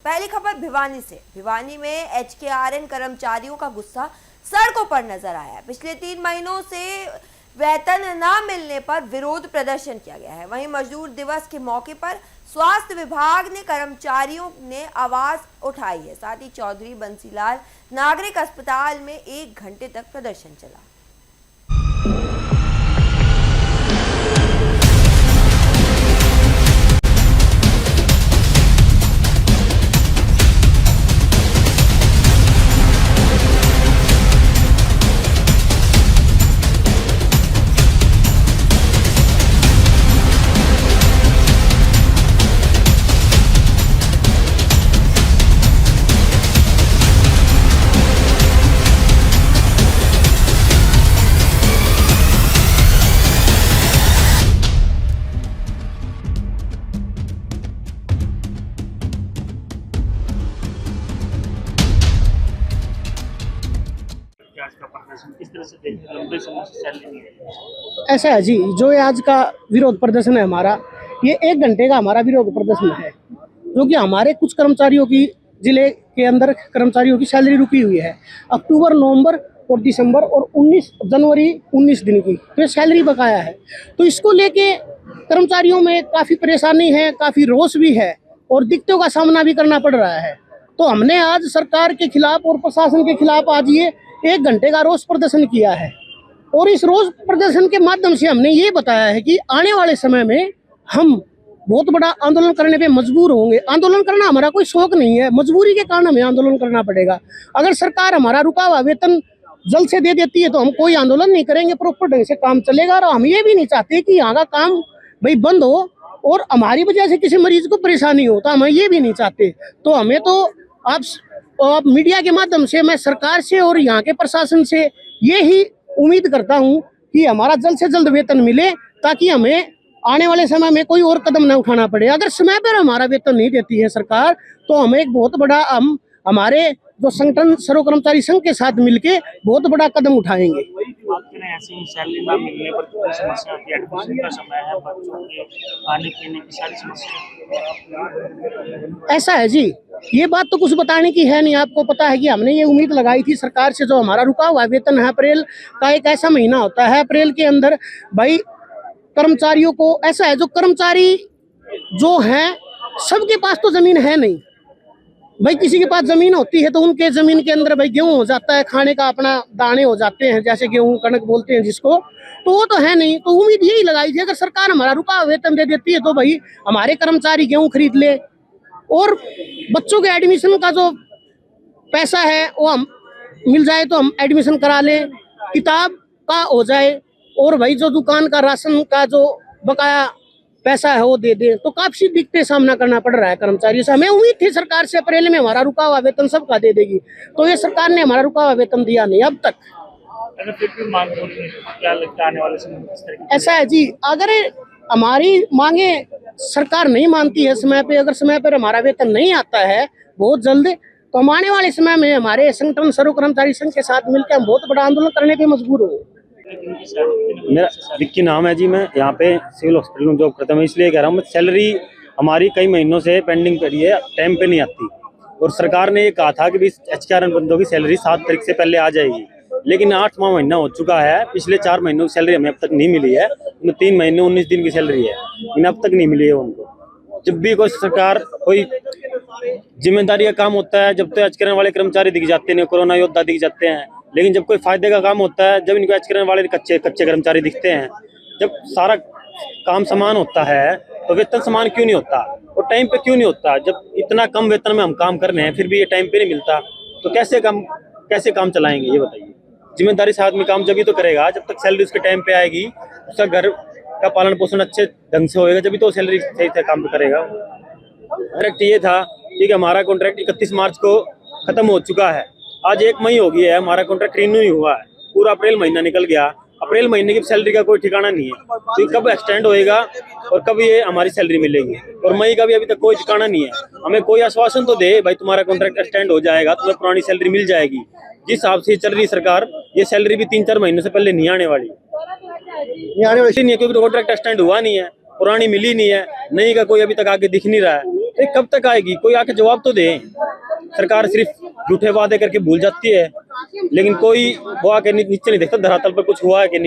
पहली खबर भिवानी से। भिवानी में HKRN कर्मचारियों का गुस्सा सड़कों पर नजर आया। पिछले 3 महीनों से वेतन न मिलने पर विरोध प्रदर्शन किया गया है। वहीं मजदूर दिवस के मौके पर स्वास्थ्य विभाग ने कर्मचारियों ने आवाज उठाई है। साथ ही चौधरी बंसीलाल नागरिक अस्पताल में 1 घंटे तक प्रदर्शन चला। किस तरह से देखते हैं? लंबे समय से सैलरी नहीं है। ऐसा है जी, जो ये आज का विरोध प्रदर्शन है हमारा, ये 1 घंटे का हमारा विरोध प्रदर्शन है, जो कि हमारे कुछ कर्मचारियों की जिले के अंदर कर्मचारियों की सैलरी रुकी हुई है। अक्टूबर, नवंबर और दिसंबर और 19 जनवरी 19 दिन की तो ये सैलरी बकाया है। तो इसको लेके कर्मचारियों में काफ़ी परेशानी है, काफ़ी रोष भी है और दिक्कतों का सामना भी करना पड़ रहा है। तो हमने आज सरकार के खिलाफ और प्रशासन के खिलाफ आज ये 1 घंटे का रोष प्रदर्शन किया है और इस रोष प्रदर्शन के माध्यम से हमने ये बताया है कि आने वाले समय में हम बहुत बड़ा आंदोलन करने पे मजबूर होंगे। आंदोलन करना हमारा कोई शौक नहीं है, मजबूरी के कारण हमें आंदोलन करना पड़ेगा। अगर सरकार हमारा रुका हुआ वेतन जल्द से दे देती है तो हम कोई आंदोलन नहीं करेंगे, प्रॉपर ढंग से काम चलेगा। और हम ये भी नहीं चाहते कि यहाँ का काम भाई बंद हो और हमारी वजह से किसी मरीज को परेशानी हो, तो हम ये भी नहीं चाहते। तो हमें तो आप मीडिया के माध्यम से मैं सरकार से और यहाँ के प्रशासन से ये ही उम्मीद करता हूँ कि हमारा जल्द से जल्द वेतन मिले, ताकि हमें आने वाले समय में कोई और कदम न उठाना पड़े। अगर समय पर हमारा वेतन नहीं देती है सरकार तो हम एक बहुत बड़ा हमारे जो संगठन सर्व कर्मचारी संघ के साथ मिलके बहुत बड़ा कदम उठाएंगे। ऐसे ही सैलरी ना मिलने पर कितनी समस्या होती है? एडमिशन का समय है, बच्चों के खाने पीने की सारी समस्या। ऐसा है जी, ये बात तो कुछ बताने की है नहीं। आपको पता है कि हमने ये उम्मीद लगाई थी सरकार से, जो हमारा रुका हुआ वेतन है, अप्रैल का एक ऐसा महीना होता है, अप्रैल के अंदर भाई कर्मचारियों को ऐसा है, जो कर्मचारी जो हैं सबके पास तो जमीन है नहीं भाई। किसी के पास जमीन होती है तो उनके जमीन के अंदर भाई गेहूं हो जाता है, खाने का अपना दाने हो जाते हैं, जैसे गेहूं कणक बोलते हैं जिसको, तो वो तो है नहीं। तो उम्मीद यही लगाई थी अगर सरकार हमारा रुका वेतन दे देती है तो भाई हमारे कर्मचारी गेहूं खरीद ले और बच्चों के एडमिशन का जो पैसा है वो हम मिल जाए तो हम एडमिशन करा लें, किताब का हो जाए, और भाई जो दुकान का राशन का जो बकाया पैसा है वो दे दे। तो काफी दिक्कतें सामना करना पड़ रहा है कर्मचारियों से। हमें उम्मीद थी सरकार से अप्रैल में हमारा रुका हुआ वेतन सबका दे देगी, तो ये सरकार ने हमारा रुका हुआ वेतन दिया नहीं अब तक। अगर फिर भी मांग होगी, क्या लगता है आने वाले समय में किस तरह की? ऐसा है जी, अगर हमारी मांगे सरकार नहीं मानती है समय पे, अगर समय पर हमारा वेतन नहीं आता है बहुत जल्द, तो हम आने वाले समय में हमारे संगठन सर्व कर्मचारी संघ के साथ मिलकर हम बहुत बड़ा आंदोलन करने पे मजबूर होंगे। मेरा विक्की नाम है जी, मैं यहाँ पे सिविल हॉस्पिटल में जॉब करता हूँ। इसलिए कह रहा हूँ, सैलरी हमारी कई महीनों से पेंडिंग पड़ी है, टाइम पे नहीं आती। और सरकार ने ये कहा था कि HKRN बंदों की सैलरी 7 तारीख से पहले आ जाएगी, लेकिन 8वां महीना हो चुका है। पिछले 4 महीनों की सैलरी हमें अब तक नहीं मिली है। उनमें 3 महीने 19 दिन की सैलरी है, लेकिन अब तक नहीं मिली है उनको। जब भी कोई सरकार कोई जिम्मेदारी का काम होता है, जब तो HKRN वाले कर्मचारी दिख जाते हैं, कोरोना योद्धा दिख जाते हैं, लेकिन जब कोई फायदे का काम होता है, जब इनको HKRN वाले कच्चे कर्मचारी दिखते हैं। जब सारा काम समान होता है तो वेतन समान क्यों नहीं होता और टाइम पे क्यों नहीं होता? जब इतना कम वेतन में हम काम कर रहे हैं फिर भी ये टाइम पे नहीं मिलता, तो कैसे काम चलाएंगे ये बताइए? जिम्मेदारी से आदमी काम जब ही तो करेगा, जब तक सैलरी उसके टाइम पे आएगी, उसका घर का पालन पोषण अच्छे ढंग से होएगा, जब भी तो सैलरी सही से काम करेगा। कॉन्ट्रैक्ट ये था कि हमारा कॉन्ट्रैक्ट 31 मार्च को खत्म हो चुका है। आज 1 मई हो गई है, हमारा कॉन्ट्रैक्ट रिन्यू ही हुआ है। पूरा अप्रैल महीना निकल गया, अप्रैल महीने की सैलरी का कोई ठिकाना नहीं है। तो कब एक्सटेंड होएगा और कब ये हमारी सैलरी मिलेगी? और मई का भी अभी तक कोई ठिकाना नहीं है। हमें कोई आश्वासन तो दे भाई तुम्हारा कॉन्ट्रैक्ट एक्सटेंड हो जाएगा, तुम्हें पुरानी सैलरी मिल जाएगी। जिस हिसाब से चल रही सरकार, ये सैलरी भी 3-4 महीनों से पहले नहीं आने वाली नहीं है, क्योंकि कॉन्ट्रैक्ट एक्सटेंड हुआ नहीं है, पुरानी मिली नहीं है, नई का कोई अभी तक आगे दिख नहीं रहा है। ये कब तक आएगी? कोई आके जवाब तो दे। सरकार सिर्फ झूठे वादे करके भूल जाती है, लेकिन कोई वो आके नीचे नहीं देखता धरातल पर कुछ हुआ है कि नहीं।